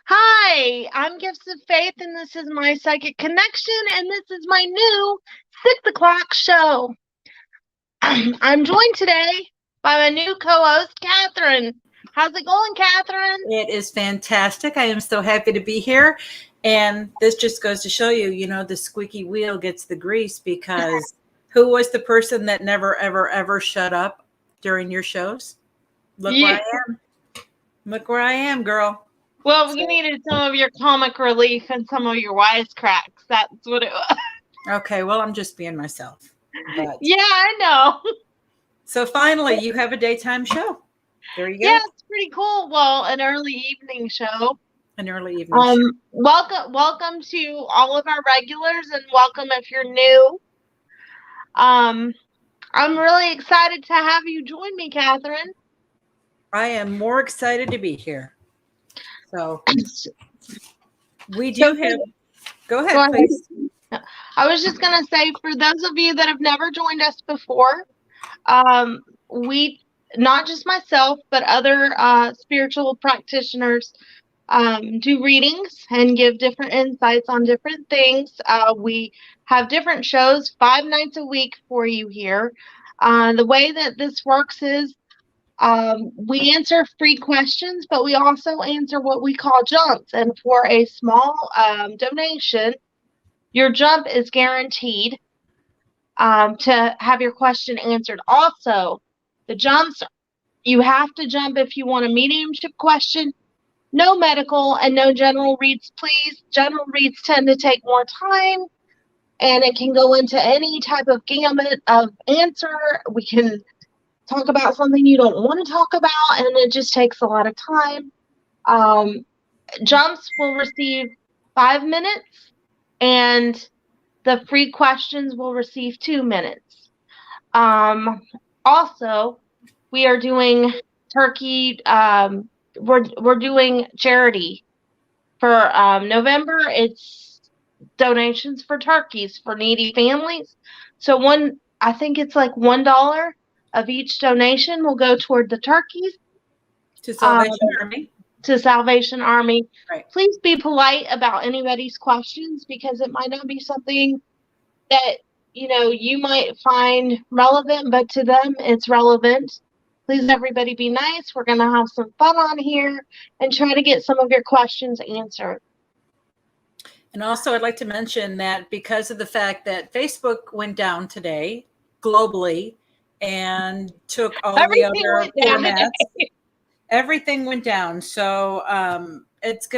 Hi, I'm Gifts of Faith, and this is my Psychic Connection, and this is my new 6 o'clock show. I'm joined today by my new co-host, Catherine. How's it going, Catherine? It is fantastic. I am so happy to be here. And this just goes to show you, you know, the squeaky wheel gets the grease, because who was the person that never, ever, ever shut up during your shows? Look where I am. Look where I am, girl. Well, we needed some of your comic relief and some of your wisecracks. That's what it was. Okay, well, I'm just being myself. But yeah, I know. So finally, you have a daytime show. There you go. Yeah, it's pretty cool. Well, an early evening show. An early evening show. Welcome to all of our regulars, and welcome if you're new. I'm really excited to have you join me, Catherine. I am more excited to be here. So we do have. Go ahead, please. I was just going to say, for those of you that have never joined us before, we, not just myself, but other spiritual practitioners, do readings and give different insights on different things. We have different shows 5 nights a week for you here. The way that this works is we answer free questions, but we also answer what we call jumps. And for a small donation, your jump is guaranteed to have your question answered. Also, the jumps, you have to jump if you want a mediumship question. No medical and no general reads, please. General reads tend to take more time, and it can go into any type of gamut of answer. We can talk about something you don't want to talk about, and it just takes a lot of time. Jumps will receive 5 minutes, and the free questions will receive 2 minutes. Also, we are doing turkey. We're doing charity for November. It's donations for turkeys for needy families. So I think it's like $1 of each donation will go toward the turkeys. To Salvation Army. To Salvation Army. Right. Please be polite about anybody's questions, because it might not be something that, you know, you might find relevant, but to them it's relevant. Please, everybody, be nice. We're going to have some fun on here and try to get some of your questions answered. And also, I'd like to mention that because of the fact that Facebook went down today globally and took all the other formats, everything went down. So it's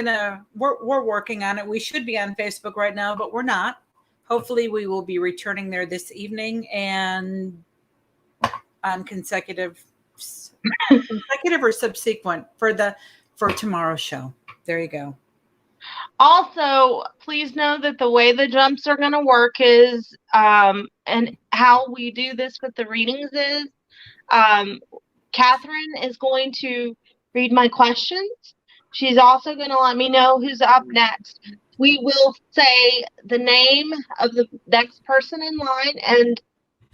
we're working on it. We should be on Facebook right now, but we're not. Hopefully we will be returning there this evening and on consecutive or subsequent for tomorrow's show. There you go. Also, please know that the way the jumps are going to work is, and how we do this with the readings is, Catherine is going to read my questions. She's also going to let me know who's up next. We will say the name of the next person in line, and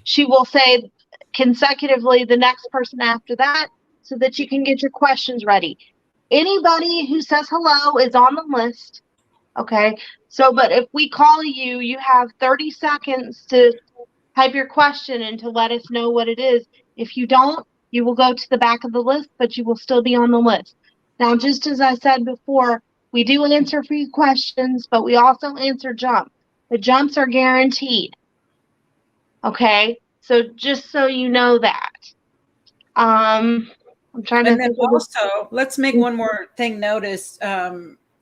she will say consecutively the next person after that, so that you can get your questions ready. Anybody who says hello is on the list. Okay, so, but if we call you, you have 30 seconds to type your question and to let us know what it is. If you don't, you will go to the back of the list, but you will still be on the list. Now, just as I said before, we do answer free questions, but we also answer jumps. The jumps are guaranteed. Okay, so just so you know that. I'm trying to think. Also, let's make one more thing notice,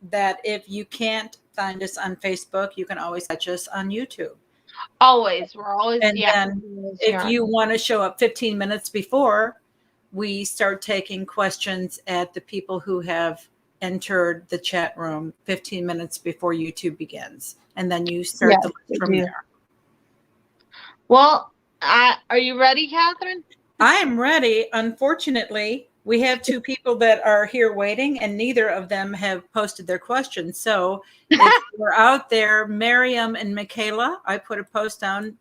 that if you can't find us on Facebook, you can always catch us on YouTube. Always. We're always. And then if you want to show up 15 minutes before, we start taking questions at the people who have entered the chat room 15 minutes before YouTube begins. And then you start the list from there. Well, are you ready, Catherine? I am ready. Unfortunately, We have two people that are here waiting, and neither of them have posted their questions. So if you're out there, Miriam and Michaela, I put a post down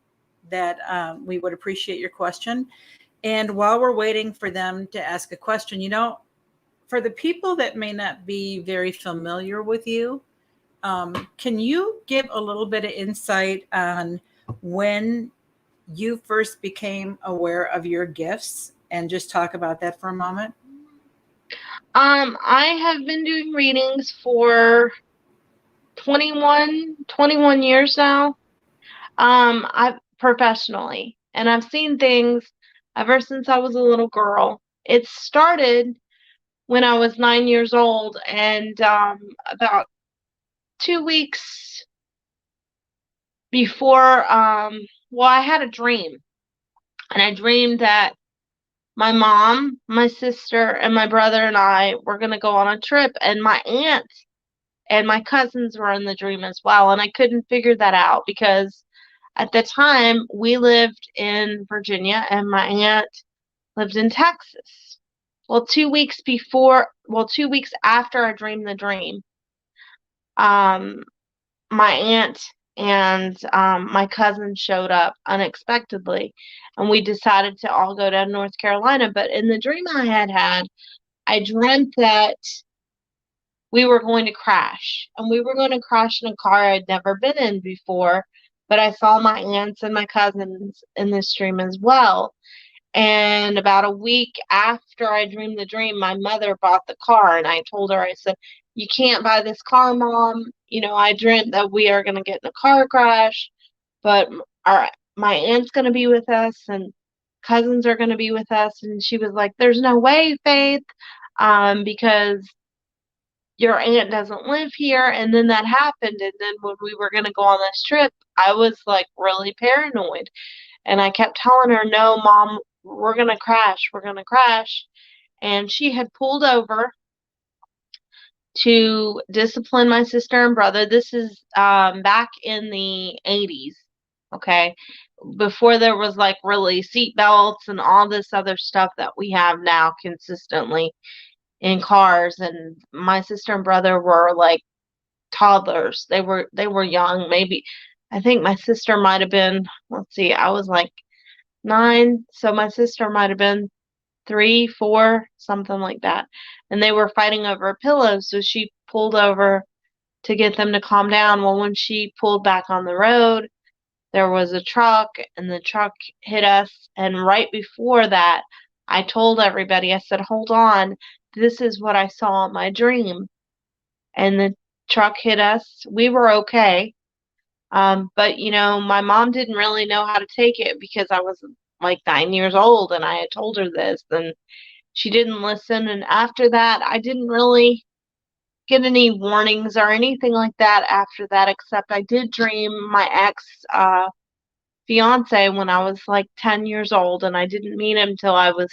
that we would appreciate your question. And while we're waiting for them to ask a question, you know, for the people that may not be very familiar with you, can you give a little bit of insight on when you first became aware of your gifts, and just talk about that for a moment? I have been doing readings for 21 years now. I've professionally, and I've seen things ever since I was a little girl. It started when I was 9 years old, and about 2 weeks before, well, I had a dream, and I dreamed that my mom, my sister, and my brother and I were going to go on a trip, and my aunt and my cousins were in the dream as well, and I couldn't figure that out because at the time we lived in Virginia and my aunt lived in Texas. Well, 2 weeks after I dreamed the dream, um, my aunt and my cousin showed up unexpectedly, and we decided to all go down to North Carolina. But in the dream I had, I dreamt that we were going to crash, and we were going to crash in a car I'd never been in before. But I saw my aunts and my cousins in this dream as well. And about a week after I dreamed the dream, my mother bought the car, and I told her, I said, "You can't buy this car, Mom. You know, I dreamt that we are going to get in a car crash, but my aunt's going to be with us, and cousins are going to be with us." And she was like, "There's no way, Faith, because your aunt doesn't live here." And then that happened. And then when we were going to go on this trip, I was like really paranoid. And I kept telling her, "No, Mom, we're going to crash. We're going to crash." And she had pulled over to discipline my sister and brother. This is back in the 80s, okay? Before there was like really seat belts and all this other stuff that we have now consistently in cars. And my sister and brother were like toddlers. They were young. Maybe I think my sister might have been, let's see, I was like 9, so my sister might have been 3, 4, something like that. And they were fighting over a pillow, so she pulled over to get them to calm down. Well, when she pulled back on the road, there was a truck, and the truck hit us. And right before that, I told everybody, I said, "Hold on, this is what I saw in my dream." And the truck hit us. We were okay. But you know, my mom didn't really know how to take it because I was like 9 years old and I had told her this, and she didn't listen. And after that, I didn't really get any warnings or anything like that after that, except I did dream my ex fiance when I was like 10 years old, and I didn't meet him till I was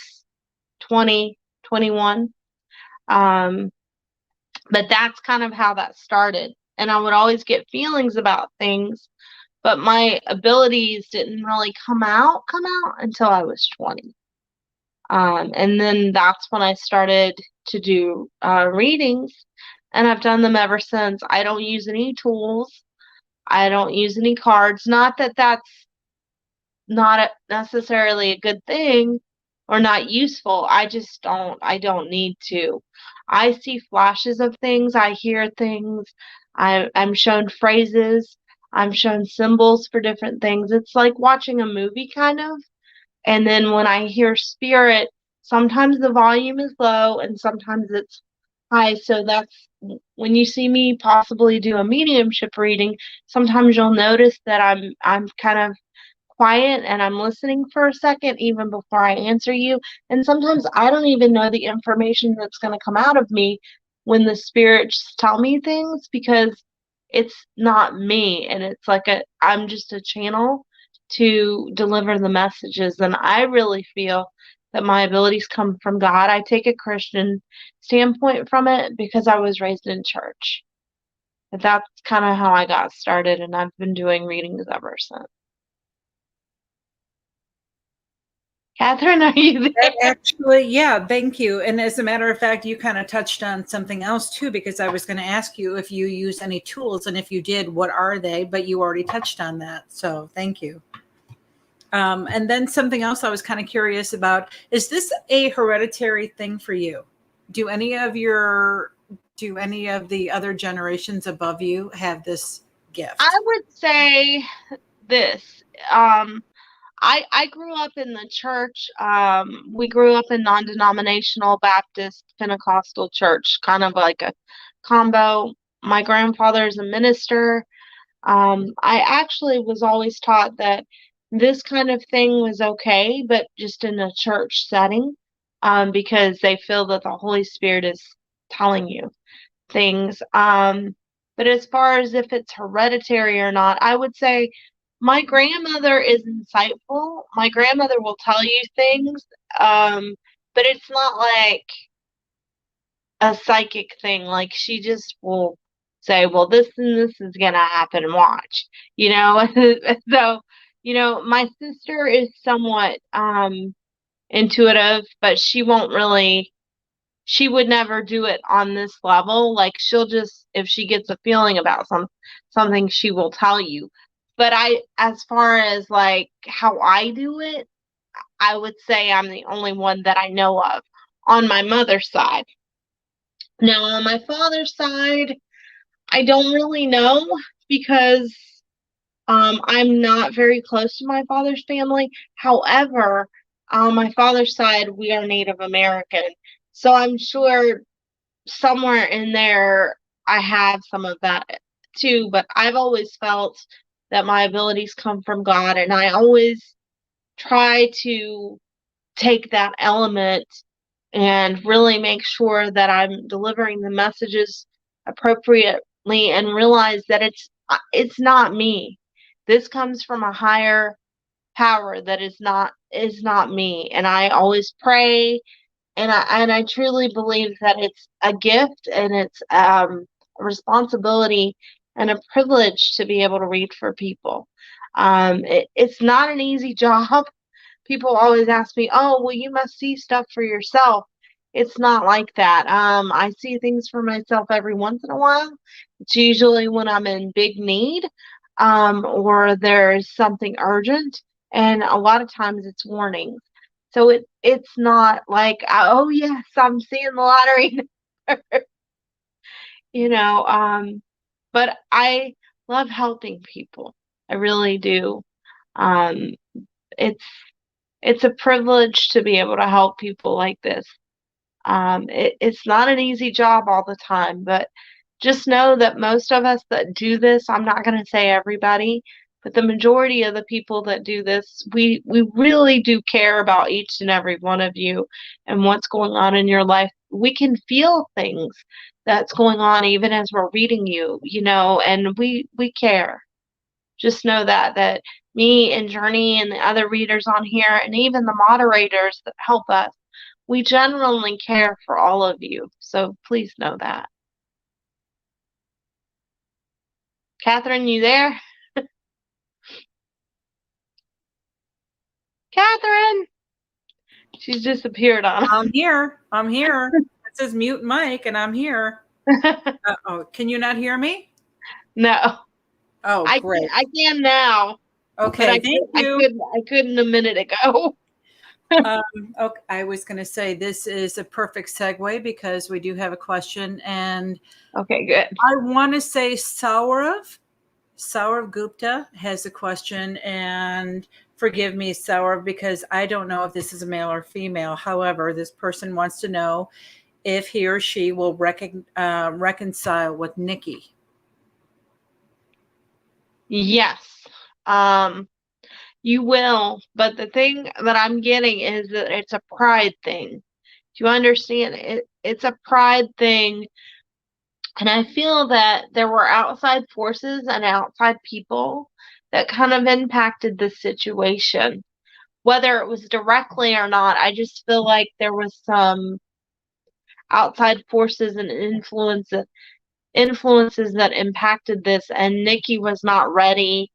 20, 21. Um, but that's kind of how that started. And I would always get feelings about things, but my abilities didn't really come out until I was 20. And then that's when I started to do readings, and I've done them ever since. I don't use any tools. I don't use any cards. Not that that's not necessarily a good thing or not useful. I don't need to. I see flashes of things. I hear things. I'm shown phrases. I'm shown symbols for different things. It's like watching a movie kind of. And then when I hear spirit, sometimes the volume is low and sometimes it's high. So that's when you see me possibly do a mediumship reading, sometimes you'll notice that I'm kind of quiet and I'm listening for a second even before I answer you. And sometimes I don't even know the information that's going to come out of me when the spirits tell me things, because it's not me, and it's like I'm just a channel to deliver the messages. And I really feel that my abilities come from God. I take a Christian standpoint from it because I was raised in church. But that's kind of how I got started, and I've been doing readings ever since. Catherine, are you there? That actually, yeah, thank you. And as a matter of fact, you kind of touched on something else too, because I was going to ask you if you use any tools, and if you did, what are they? But you already touched on that. So thank you. And then something else I was kind of curious about, is this a hereditary thing for you? Do any of the other generations above you have this gift? I would say this. I grew up in the church. We grew up in non-denominational Baptist Pentecostal church, kind of like a combo. My grandfather's a minister. I actually was always taught that this kind of thing was okay, but just in a church setting, because they feel that the Holy Spirit is telling you things. But as far as if it's hereditary or not, I would say my grandmother is insightful. My grandmother will tell you things, but it's not like a psychic thing. Like she just will say, well, this and this is going to happen, and watch, you know? So, my sister is somewhat intuitive, but she won't really, she would never do it on this level. Like she'll just, if she gets a feeling about something, she will tell you. But as far as like how I do it, I would say I'm the only one that I know of on my mother's side. Now, on my father's side, I don't really know because I'm not very close to my father's family. However, on my father's side, we are Native American. So I'm sure somewhere in there I have some of that too. But I've always felt that my abilities come from God, and I always try to take that element and really make sure that I'm delivering the messages appropriately and realize that it's not me. This comes from a higher power that is not me. And I always pray, and I truly believe that it's a gift, and it's a responsibility and a privilege to be able to read for people. It's not an easy job. People always ask me, "Oh, well, you must see stuff for yourself." It's not like that. I see things for myself every once in a while. It's usually when I'm in big need, or there's something urgent, and a lot of times it's warnings. So it's not like, oh yes, I'm seeing the lottery, you know. But I love helping people. I really do. Um, it's it's a privilege to be able to help people like this. It's not an easy job all the time, but just know that most of us that do this, I'm not going to say everybody, but the majority of the people that do this, we really do care about each and every one of you and what's going on in your life. We can feel things that's going on even as we're reading you, and we care. Just know that me and Journey and the other readers on here, and even the moderators that help us, we genuinely care for all of you. So please know that. Catherine, you there? Catherine! She's disappeared on us. I'm here. It says mute mic, and I'm here. Oh, can you not hear me? No. Oh, great. I can now. Okay, thank you. I couldn't a minute ago. Okay, I was going to say this is a perfect segue because we do have a question, and okay, good. I want to say Saurav Gupta has a question, and forgive me, Saurav, because I don't know if this is a male or female. However, this person wants to know if he or she will reconcile with Nikki. Yes. You will, but the thing that I'm getting is that it's a pride thing. Do you understand? It's a pride thing. And I feel that there were outside forces and outside people that kind of impacted the situation. Whether it was directly or not, I just feel like there was some outside forces and influences that impacted this, and Nikki was not ready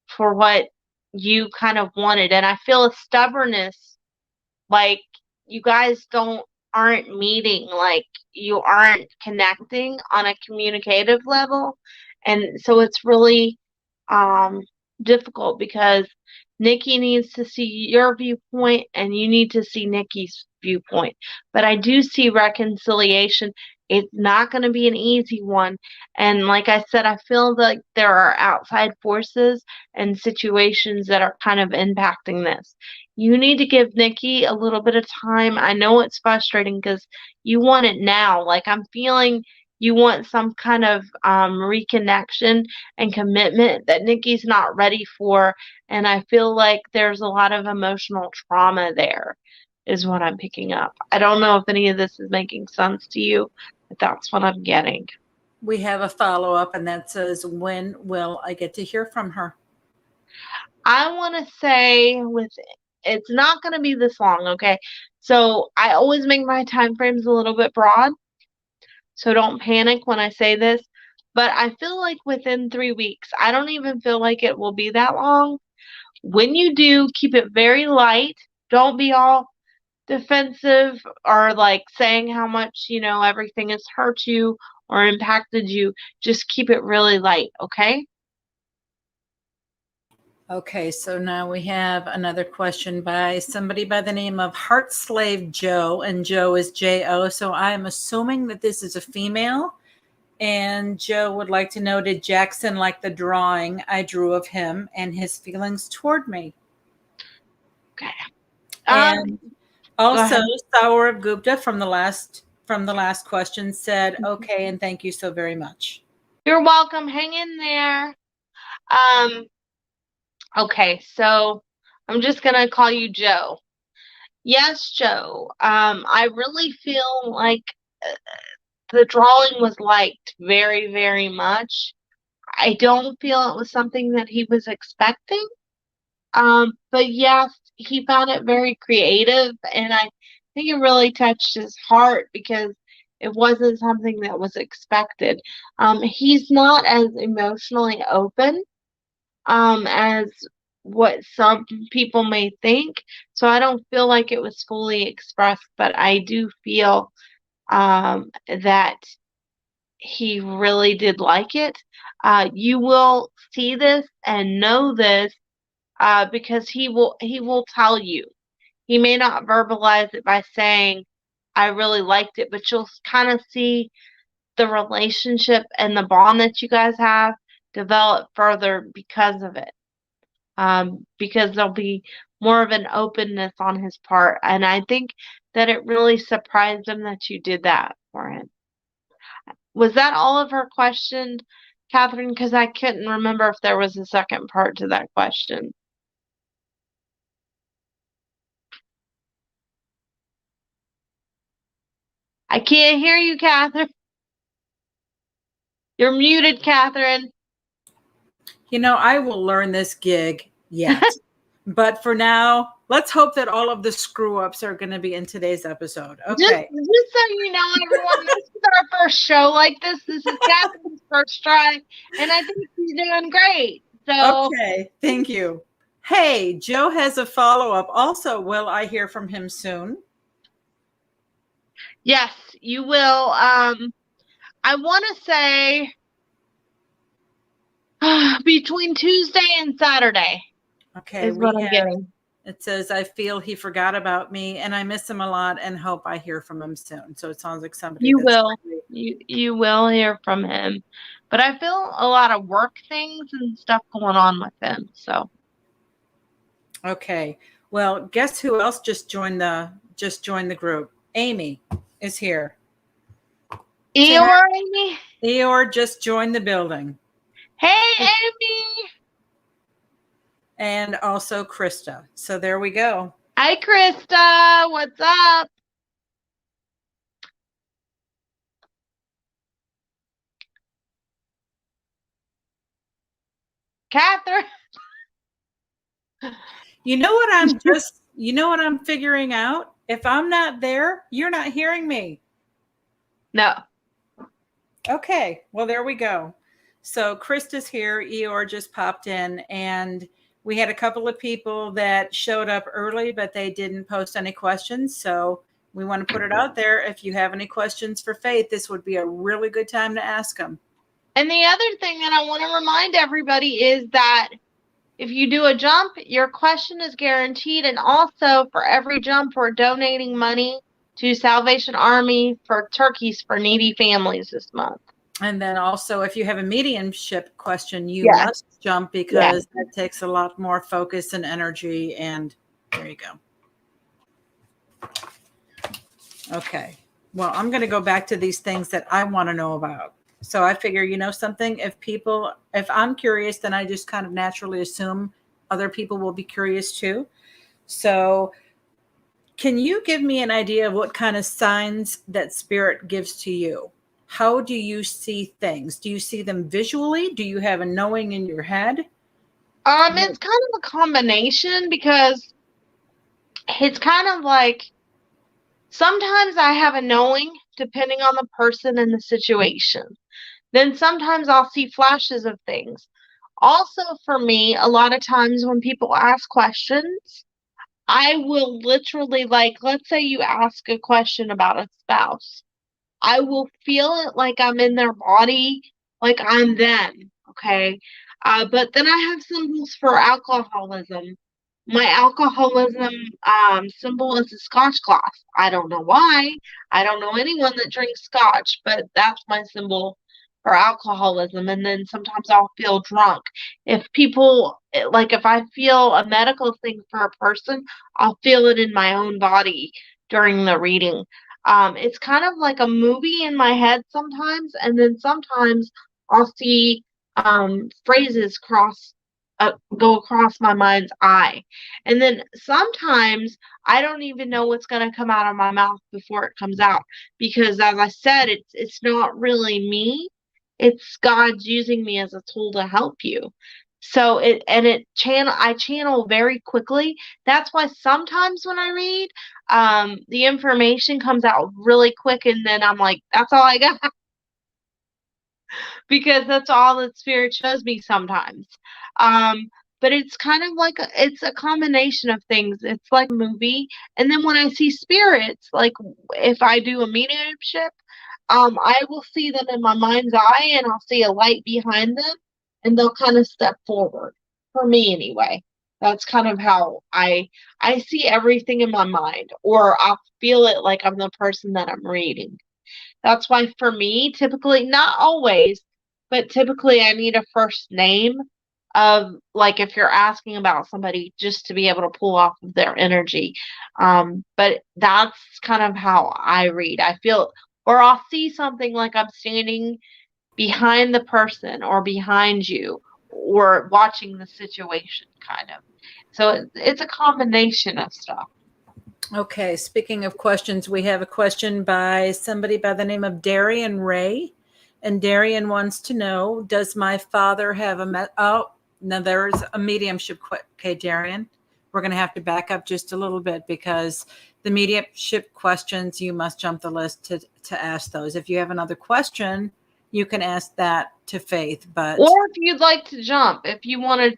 for what you kind of wanted. And I feel a stubbornness like you guys aren't meeting, like you aren't connecting on a communicative level. And so it's really difficult because Nikki needs to see your viewpoint and you need to see Nikki's viewpoint. But I do see reconciliation. It's not going to be an easy one. And like I said, I feel like there are outside forces and situations that are kind of impacting this. You need to give Nikki a little bit of time. I know it's frustrating because you want it now. Like I'm feeling you want some kind of reconnection and commitment that Nikki's not ready for. And I feel like there's a lot of emotional trauma there, is what I'm picking up. I don't know if any of this is making sense to you, but that's what I'm getting. We have a follow-up, and that says, when will I get to hear from her? I want to say it's not going to be this long, okay? So I always make my time frames a little bit broad. So don't panic when I say this. But I feel like within 3 weeks, I don't even feel like it will be that long. When you do, keep it very light. Don't be all defensive or like saying how much, everything has hurt you or impacted you. Just keep it really light, okay? Okay, so now we have another question by somebody by the name of Heart Slave Joe, and Joe is J-O. So I'm assuming that this is a female. And Joe would like to know, did Jackson like the drawing I drew of him and his feelings toward me? Okay. And also, Saurav Gupta from the last question said, okay, and thank you so very much. You're welcome. Hang in there. Okay, so I'm just gonna call you Joe. Yes, Joe. I really feel like the drawing was liked very, very much. I don't feel it was something that he was expecting. But yes, he found it very creative, and I think it really touched his heart because it wasn't something that was expected. He's not as emotionally open as what some people may think, so I don't feel like it was fully expressed, but I do feel that he really did like it. You will see this and know this because he will tell you. He may not verbalize it by saying, "I really liked it," but you'll kind of see the relationship and the bond that you guys have develop further because of it. Because there'll be more of an openness on his part, and I think that it really surprised him that you did that for him. Was that all of her question, Catherine? Because I couldn't remember if there was a second part to that question. I can't hear you, Catherine. You're muted, Catherine. I will learn this gig yet. But for now, let's hope that all of the screw-ups are going to be in today's episode. Okay. Just so you know, everyone, this is our first show like this. This is Catherine's first try, and I think she's doing great. So Okay, thank you. Hey, Joe has a follow-up. Also, will I hear from him soon? yes, you will. I want to say between Tuesday and Saturday. Okay, is what I'm getting. It says, I feel he forgot about me and I miss him a lot and hope I hear from him soon. So it sounds like somebody You will. You will hear from him. But I feel a lot of work things and stuff going on with him. So okay. Well, guess who else just joined the group? Amy is here. Eeyore, Amy? Eeyore just joined the building. Hey, Amy! And also Krista. So there we go. Hi, Krista. What's up? Catherine. You know what I'm figuring out? If I'm not there, you're not hearing me. No. Okay. Well, there we go. So Krista's here. Eeyore just popped in, and we had a couple of people that showed up early, but they didn't post any questions. So we want to put it out there. If you have any questions for Faith, this would be a really good time to ask them. And the other thing that I want to remind everybody is that if you do a jump, your question is guaranteed. And also, for every jump, we're donating money to Salvation Army for turkeys for needy families this month. And then also, if you have a mediumship question, you must jump, because that takes a lot more focus and energy. And there you go. Okay. Well, I'm going to go back to these things that I want to know about. So I figure, you know something, if I'm curious, then I just kind of naturally assume other people will be curious too. So can you give me an idea of what kind of signs that spirit gives to you? How do you see things? Do you see them visually? Do you have a knowing in your head? It's kind of a combination, because it's kind of like sometimes I have a knowing depending on the person and the situation. Then sometimes I'll see flashes of things. Also, for me, a lot of times when people ask questions, I will literally, like, let's say you ask a question about a spouse. I will feel it like I'm in their body, like I'm them, okay? But then I have symbols for alcoholism. My alcoholism symbol is a scotch glass. I don't know why. I don't know anyone that drinks scotch, but that's my symbol for alcoholism. And then sometimes I'll feel drunk. If I feel a medical thing for a person, I'll feel it in my own body during the reading. It's kind of like a movie in my head sometimes, and then sometimes I'll see phrases go across my mind's eye. And then sometimes I don't even know what's going to come out of my mouth before it comes out, because as I said, it's not really me. It's God's using me as a tool to help you. So I channel very quickly. That's why sometimes when I read, the information comes out really quick, and then I'm like, that's all I got. Because that's all that spirit shows me sometimes. But it's kind of like it's a combination of things. It's like a movie. And then when I see spirits, like if I do a mediumship, I will see them in my mind's eye, and I'll see a light behind them, and they'll kind of step forward. For me anyway. That's kind of how I see everything in my mind, or I'll feel it like I'm the person that I'm reading. That's why for me, typically, not always, but typically I need a first name of, like, if you're asking about somebody, just to be able to pull off of their energy. But that's kind of how I read. I feel, or I'll see something like I'm standing behind the person or behind you or watching the situation, kind of. So it's a combination of stuff. Okay, speaking of questions, we have a question by somebody by the name of Darian Ray. And Darian wants to know, does my father have now there's a mediumship. Okay, Darian, we're going to have to back up just a little bit, because the mediumship questions, you must jump the list to ask those. If you have another question, you can ask that to Faith. But or if you'd like to jump, if you want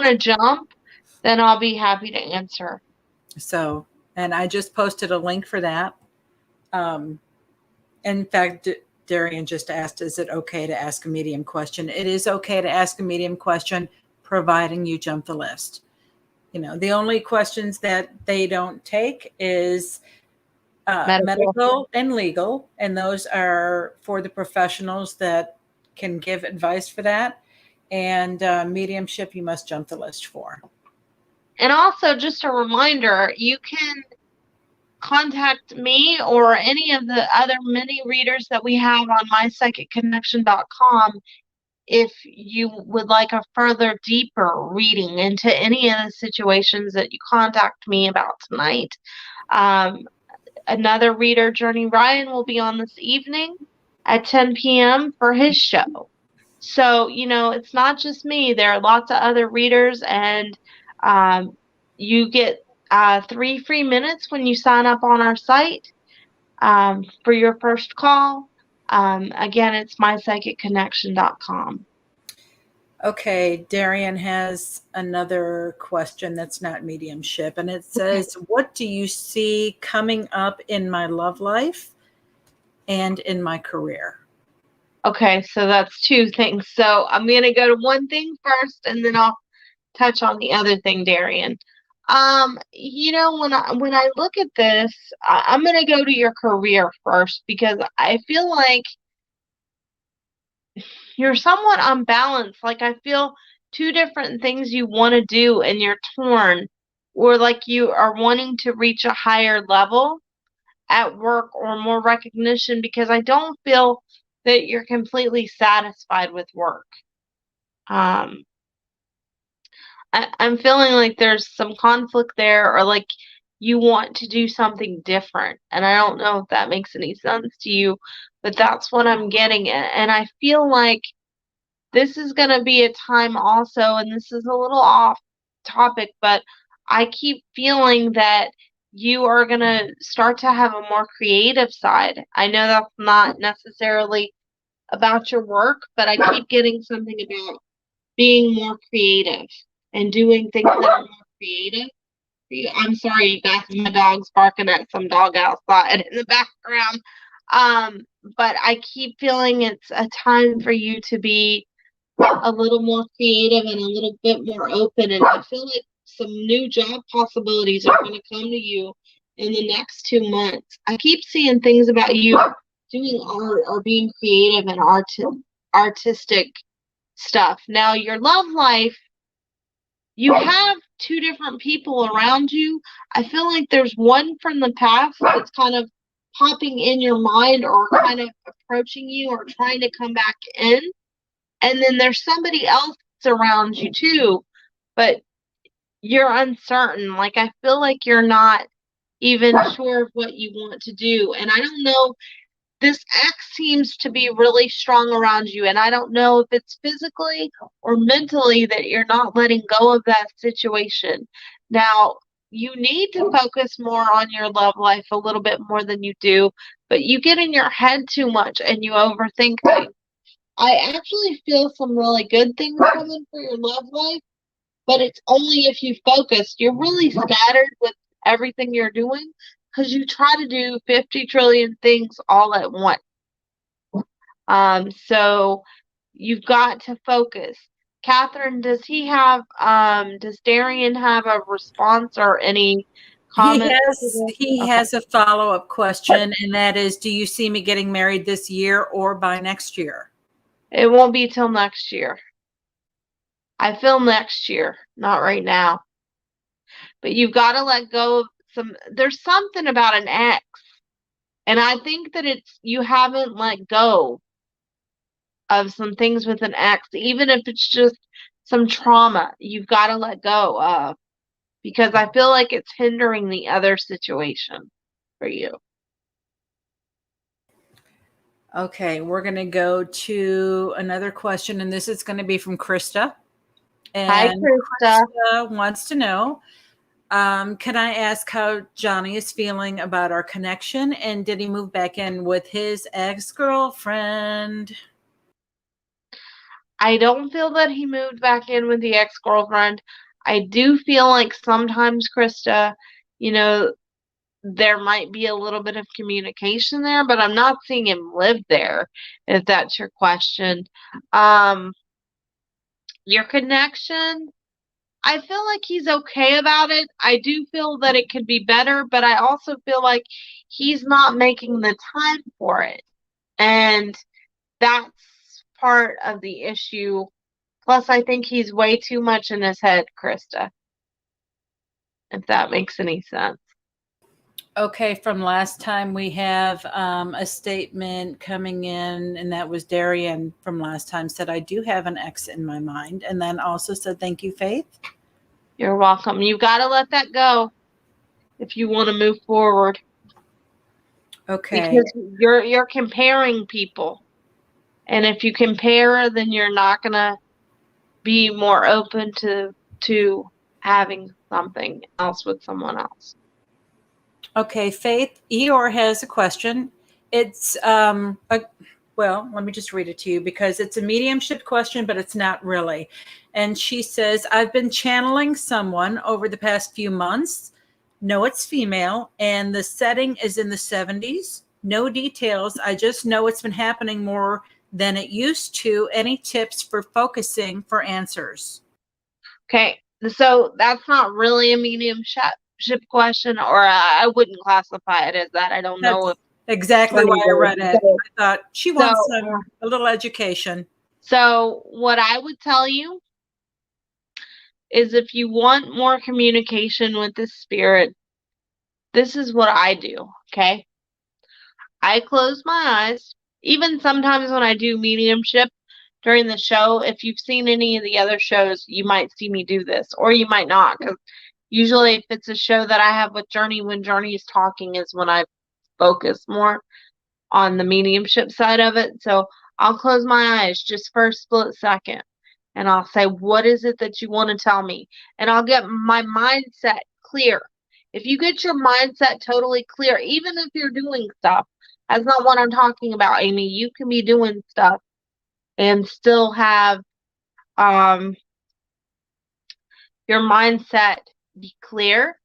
to jump, then I'll be happy to answer. So, and I just posted a link for that. In fact, Darian just asked, is it okay to ask a medium question? It is okay to ask a medium question, providing you jump the list. You know, the only questions that they don't take is medical and legal. And those are for the professionals that can give advice for that. And mediumship, you must jump the list for. And also, just a reminder, you can contact me or any of the other mini readers that we have on mypsychicconnection.com if you would like a further deeper reading into any of the situations that you contact me about tonight. Another reader, Journey Ryan, will be on this evening at 10 p.m. for his show. So, you know, it's not just me. There are lots of other readers, and you get 3 free minutes when you sign up on our site for your first call. Again, it's mypsychicconnection.com. Okay, Darian has another question that's not mediumship, and it says, what do you see coming up in my love life and in my career? Okay, so that's two things. So I'm going to go to one thing first, and then I'll touch on the other thing, Darian. When I look at this, I'm going to go to your career first because I feel like you're somewhat unbalanced. Like I feel two different things you want to do and you're torn, or like you are wanting to reach a higher level at work or more recognition because I don't feel that you're completely satisfied with work. Um, I'm feeling like there's some conflict there, or like you want to do something different. And I don't know if that makes any sense to you, but that's what I'm getting at. And I feel like this is going to be a time also, and this is a little off topic, but I keep feeling that you are going to start to have a more creative side. I know that's not necessarily about your work, but I keep getting something about being more creative and doing things that are more creative. I'm sorry, you guys, my dog's barking at some dog outside in the background. But I keep feeling it's a time for you to be a little more creative and a little bit more open. And I feel like some new job possibilities are going to come to you in the next 2 months. I keep seeing things about you doing art or being creative and artistic stuff. Now, your love life, you have two different people around you. I feel like there's one from the past that's kind of popping in your mind or kind of approaching you or trying to come back in. And then there's somebody else around you too, but you're uncertain. Like I feel like you're not even sure of what you want to do. And I don't know, this X seems to be really strong around you. And I don't know if it's physically or mentally that you're not letting go of that situation. Now, you need to focus more on your love life a little bit more than you do, but you get in your head too much and you overthink things. I actually feel some really good things coming for your love life, but it's only if you focus. You're really scattered with everything you're doing because you try to do 50 trillion things all at once. So you've got to focus. Catherine, does Darian have a response or any comments? He has a follow-up question, and that is, do you see me getting married this year or by next year? It won't be till next year. I feel next year, not right now. But you've got to let go of there's something about an ex. And I think that you haven't let go of some things with an ex, even if it's just some trauma you've got to let go of, because I feel like it's hindering the other situation for you. Okay, we're going to go to another question, and this is going to be from Krista. And Hi, Krista. Krista wants to know, can I ask how Johnny is feeling about our connection, and did he move back in with his ex-girlfriend? I don't feel that he moved back in with the ex-girlfriend. I do feel like sometimes, Krista, there might be a little bit of communication there, but I'm not seeing him live there, if that's your question. Your connection, I feel like he's okay about it. I do feel that it could be better, but I also feel like he's not making the time for it. And that's part of the issue. Plus, I think he's way too much in his head, Krista, if that makes any sense. Okay, from last time we have a statement coming in, and that was Darian from last time, said, I do have an ex in my mind, and then also said, thank you, Faith. You're welcome. You've got to let that go if you want to move forward. Okay. Because you're comparing people. And if you compare, then you're not going to be more open to having something else with someone else. Okay, Faith, Eeyore has a question. It's Well, let me just read it to you because it's a mediumship question, but it's not really. And she says, I've been channeling someone over the past few months. No, it's female, and the setting is in the 70s. No details. I just know it's been happening more than it used to. Any tips for focusing for answers? Okay, so that's not really a mediumship question, or I wouldn't classify it as that. I don't know That's if exactly why I read it. I thought she wants so. a little education. So what I would tell you is if you want more communication with the spirit, this is what I do, okay? I close my eyes. Even sometimes when I do mediumship during the show, if you've seen any of the other shows, you might see me do this, or you might not, because usually if it's a show that I have with Journey, when Journey is talking is when I focus more on the mediumship side of it. So I'll close my eyes just for a split second and I'll say, what is it that you want to tell me? And I'll get my mindset clear. If you get your mindset totally clear, even if you're doing stuff, that's not what I'm talking about, Amy. You can be doing stuff and still have your mindset be clear.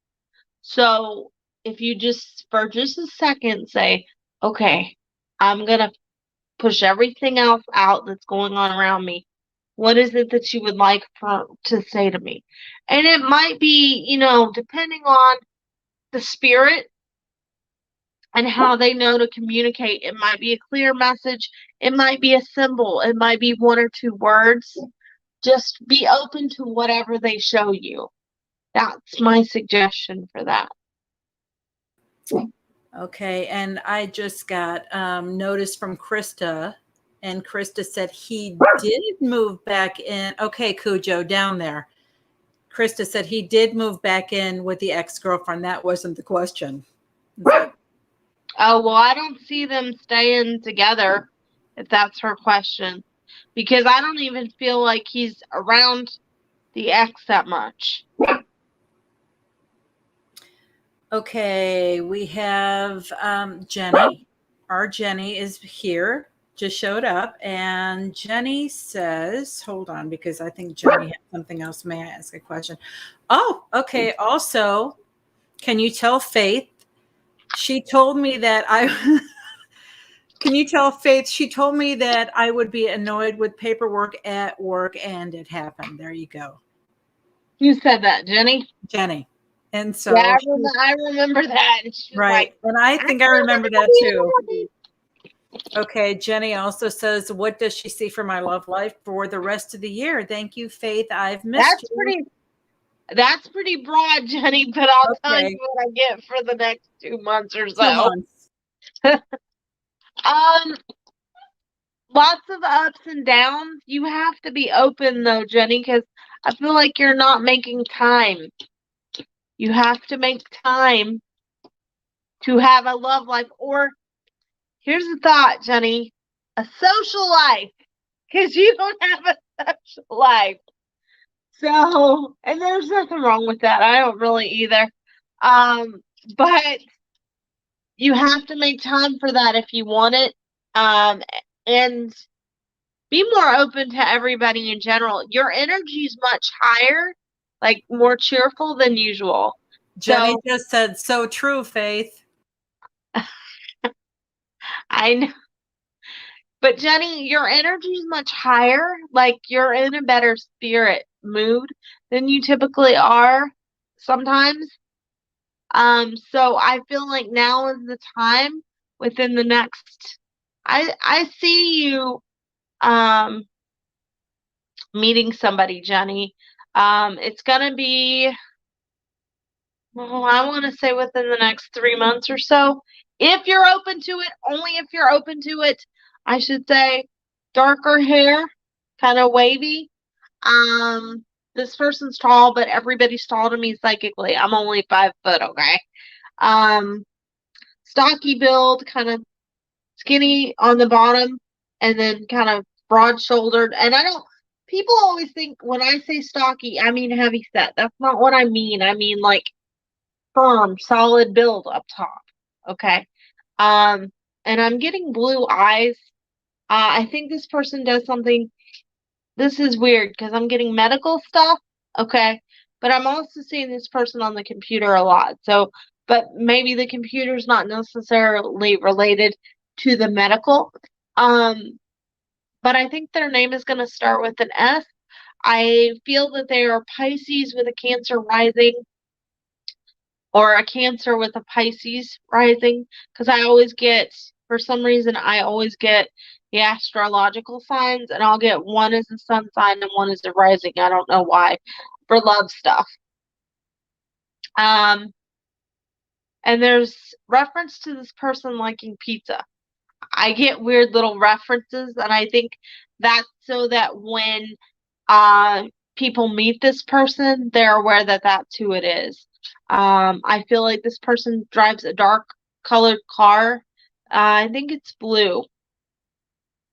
So if you just for just a second say, okay, I'm gonna push everything else out that's going on around me. What is it that you would like to say to me? And it might be, depending on the spirit and how they know to communicate. It might be a clear message. It might be a symbol. It might be one or two words. Just be open to whatever they show you. That's my suggestion for that. Okay, and I just got notice from Krista, and Krista said he did move back in. Okay, Cujo, down there. Krista said he did move back in with the ex-girlfriend. That wasn't the question. Oh, well, I don't see them staying together, if that's her question. Because I don't even feel like he's around the ex that much. Okay, we have Jenny. Our Jenny is here, just showed up. And Jenny says, hold on, because I think Jenny has something else. May I ask a question? Oh, okay. Also, can you tell Faith? She told me that can you tell Faith? She told me that I would be annoyed with paperwork at work, and it happened. There you go. You said that, Jenny? Jenny. And so yeah, I remember that. And right. And I think I remember that too. Okay. Jenny also says, what does she see for my love life for the rest of the year? Thank you, Faith. I've missed you. That's pretty broad, Jenny, but I'll tell you what I get for the next 2 months or so. 2 months. Lots of ups and downs. You have to be open though, Jenny, because I feel like you're not making time. You have to make time to have a love life. Or here's the thought, Jenny, a social life, because you don't have a social life. So, and there's nothing wrong with that. I don't really either. But you have to make time for that if you want it. And be more open to everybody in general. Your energy is much higher, like more cheerful than usual. Jenny just said, so true, Faith. I know. But Jenny, your energy is much higher. Like you're in a better spirit mood than you typically are sometimes. So I feel like now is the time within the next I see you meeting somebody, Jenny. It's gonna be I want to say within the next 3 months or so. If you're open to it, only if you're open to it, I should say darker hair, kind of wavy. This person's tall, but everybody's tall to me psychically. I'm only 5 foot, okay? Stocky build, kind of skinny on the bottom, and then kind of broad shouldered. And people always think when I say stocky, I mean heavy set. That's not what I mean. I mean like firm, solid build up top. Okay. And I'm getting blue eyes. I think this person does something. This is weird because I'm getting medical stuff. Okay. But I'm also seeing this person on the computer a lot. So, but maybe the computer's not necessarily related to the medical. But I think their name is going to start with an S. I feel that they are Pisces with a Cancer rising, or a Cancer with a Pisces rising, because I always get, for some reason, I always get the astrological signs, and I'll get one as a sun sign and one as a rising. I don't know why, for love stuff. And there's reference to this person liking pizza. I get weird little references, and I think that's so that when people meet this person, they're aware that that's who it is. I feel like this person drives a dark colored car. I think it's blue.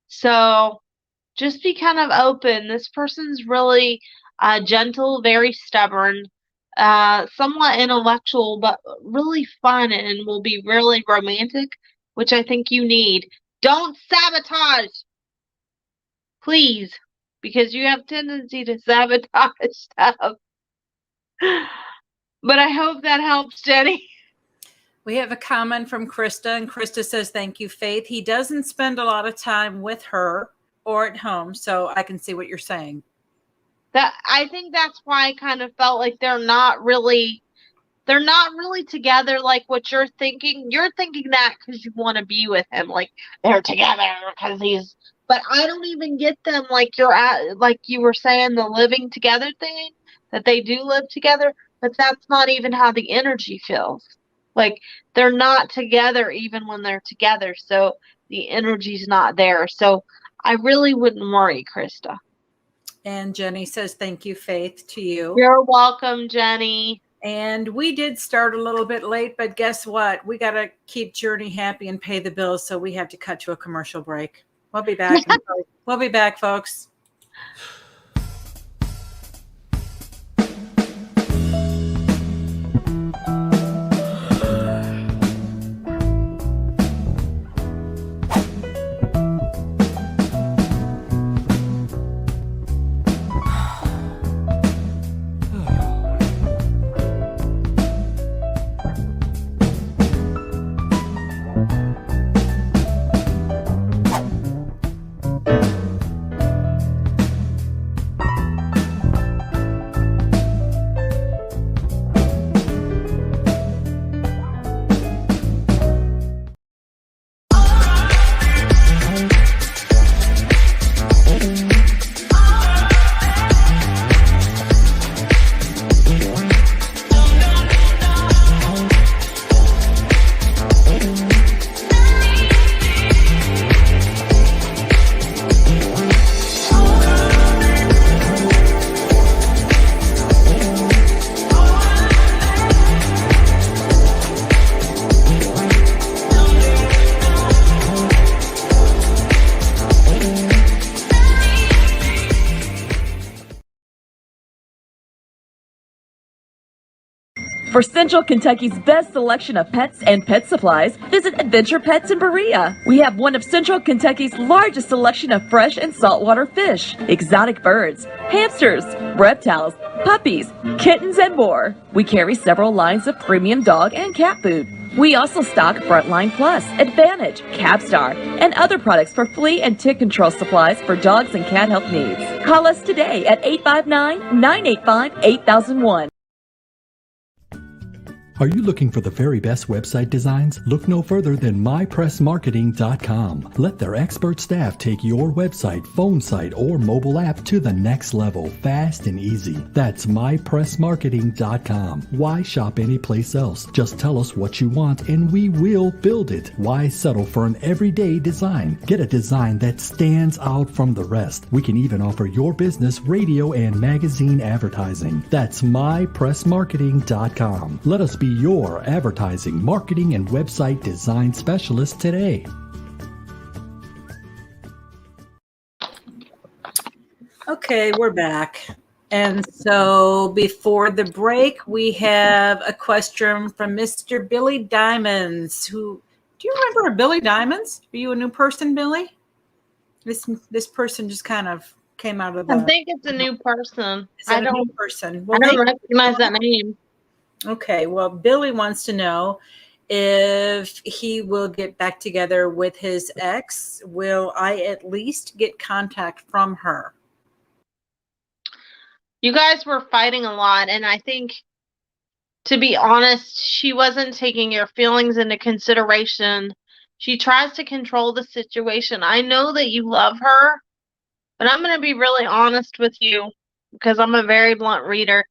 So just be kind of open. This person's really gentle, very stubborn, somewhat intellectual, but really fun, and will be really romantic, which I think you need. Don't sabotage, please, because you have tendency to sabotage stuff. But I hope that helps, Jenny. We have a comment from Krista, and Krista says, thank you, Faith. He doesn't spend a lot of time with her or at home, so I can see what you're saying. That I think that's why I kind of felt like they're not really together like what you're thinking. You're thinking that because you want to be with him, like they're together because he's. But I don't even get them like like you were saying, the living together thing, that they do live together, but that's not even how the energy feels. Like they're not together even when they're together, so the energy's not there. So I really wouldn't worry, Krista. And Jenny says, thank you, Faith, to you. You're welcome, Jenny. And we did start a little bit late, but guess what? We got to keep Journey happy and pay the bills, so we have to cut to a commercial break. We'll be back. We'll be back, folks. For Central Kentucky's best selection of pets and pet supplies, visit Adventure Pets in Berea. We have one of Central Kentucky's largest selection of fresh and saltwater fish, exotic birds, hamsters, reptiles, puppies, kittens, and more. We carry several lines of premium dog and cat food. We also stock Frontline Plus, Advantage, Capstar, and other products for flea and tick control supplies for dogs and cat health needs. Call us today at 859-985-8001. Are you looking for the very best website designs? Look no further than mypressmarketing.com. Let their expert staff take your website, phone site, or mobile app to the next level, fast and easy. That's mypressmarketing.com. Why shop anyplace else? Just tell us what you want and we will build it. Why settle for an everyday design? Get a design that stands out from the rest. We can even offer your business radio and magazine advertising. That's mypressmarketing.com. Let us be your advertising, marketing, and website design specialist today. Okay, we're back. And so before the break, we have a question from Mr. Billy Diamonds. Do you remember Billy Diamonds? Are you a new person, Billy? This person just kind of came out of the. I think it's a new person. I don't. New person. Well, I don't recognize that name. Okay. Well, Billy wants to know if he will get back together with his ex. Will I at least get contact from her? You guys were fighting a lot, and I think, to be honest, she wasn't taking your feelings into consideration. She tries to control the situation. I know that you love her, but I'm going to be really honest with you because I'm a very blunt reader.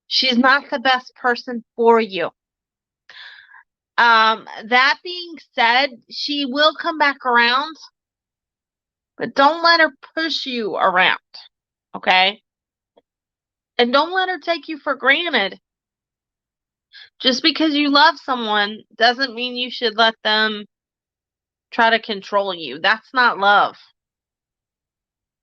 She's not the best person for you. That being said, she will come back around, but don't let her push you around, okay? And don't let her take you for granted. Just because you love someone doesn't mean you should let them try to control you. That's not love.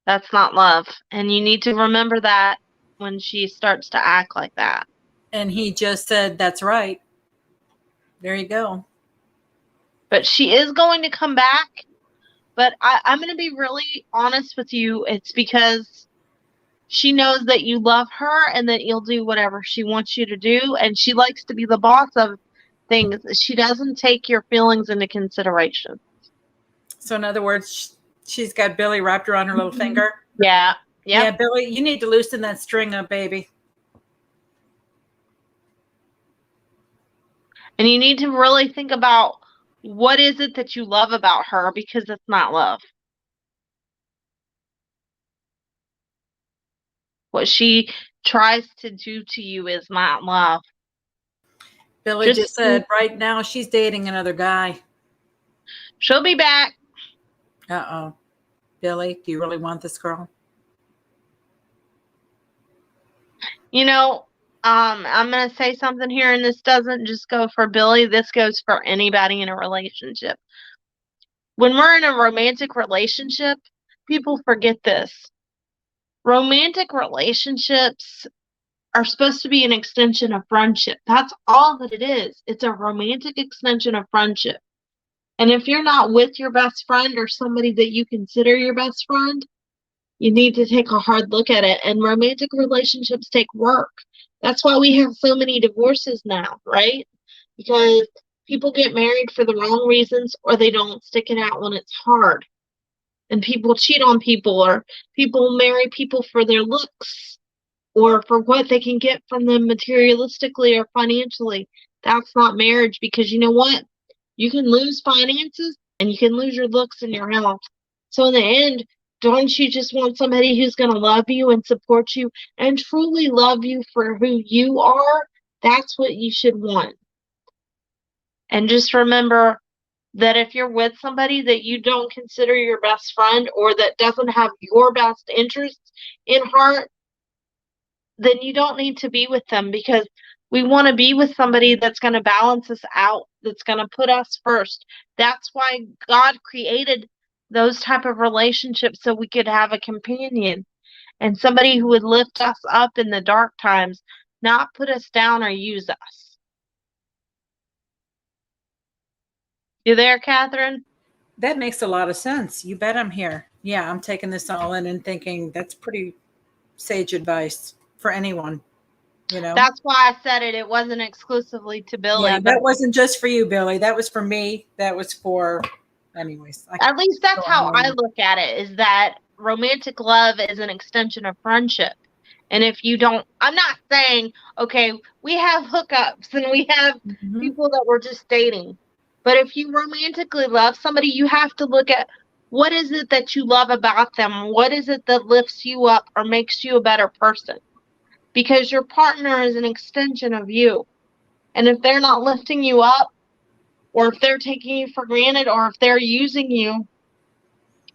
That's not love. And you need to remember that when she starts to act like that. And he just said, that's right. There you go. But she is going to come back. But I'm going to be really honest with you. It's because she knows that you love her and that you'll do whatever she wants you to do. And she likes to be the boss of things. She doesn't take your feelings into consideration. So in other words, she's got Billy wrapped around her little finger. Yeah. Yep. Yeah, Billy, you need to loosen that string up, baby. And you need to really think about what is it that you love about her, because it's not love. What she tries to do to you is not love. Billy just said right now she's dating another guy. She'll be back. Uh-oh. Billy, do you really want this girl? You know, I'm going to say something here, and this doesn't just go for Billy. This goes for anybody in a relationship. When we're in a romantic relationship, people forget this. Romantic relationships are supposed to be an extension of friendship. That's all that it is. It's a romantic extension of friendship. And if you're not with your best friend or somebody that you consider your best friend, you need to take a hard look at it. And romantic relationships take work. That's why we have so many divorces now, right? Because people get married for the wrong reasons, or they don't stick it out when it's hard. And people cheat on people, or people marry people for their looks, or for what they can get from them materialistically or financially. That's not marriage, because you know what? You can lose finances and you can lose your looks and your health. So in the end, don't you just want somebody who's going to love you and support you and truly love you for who you are? That's what you should want. And just remember that if you're with somebody that you don't consider your best friend, or that doesn't have your best interests in heart, then you don't need to be with them, because we want to be with somebody that's going to balance us out, that's going to put us first. That's why God created those type of relationships, so we could have a companion and somebody who would lift us up in the dark times, not put us down or use us. You there, Catherine? That makes a lot of sense. You bet I'm here. Yeah, I'm taking this all in and thinking that's pretty sage advice for anyone. You know, that's why I said it. It wasn't exclusively to Billy. Yeah, that wasn't just for you, Billy. That was for me. That was for, anyways. At least that's how I look at it, is that romantic love is an extension of friendship. And if you don't, I'm not saying, okay, we have hookups and we have people that we're just dating. But if you romantically love somebody, you have to look at, what is it that you love about them? What is it that lifts you up or makes you a better person? Because your partner is an extension of you. And if they're not lifting you up, or if they're taking you for granted, or if they're using you,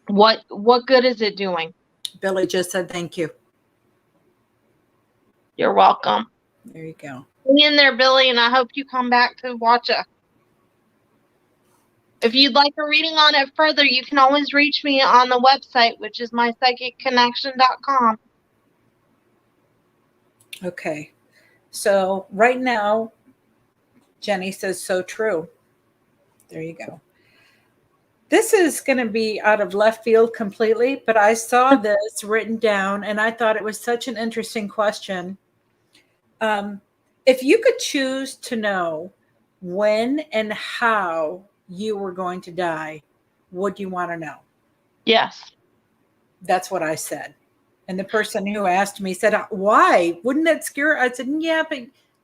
what good is it doing? Billy just said thank you. You're welcome. There you go. Hang in there, Billy, and I hope you come back to watch us. If you'd like a reading on it further, you can always reach me on the website, which is mypsychicconnection.com. Okay. So right now, Jenny says so true. There you go. This is going to be out of left field completely, but I saw this written down and I thought it was such an interesting question. If you could choose to know when and how you were going to die, would you want to know? Yes. That's what I said. And the person who asked me said, why? Wouldn't that scare? I said, yeah, but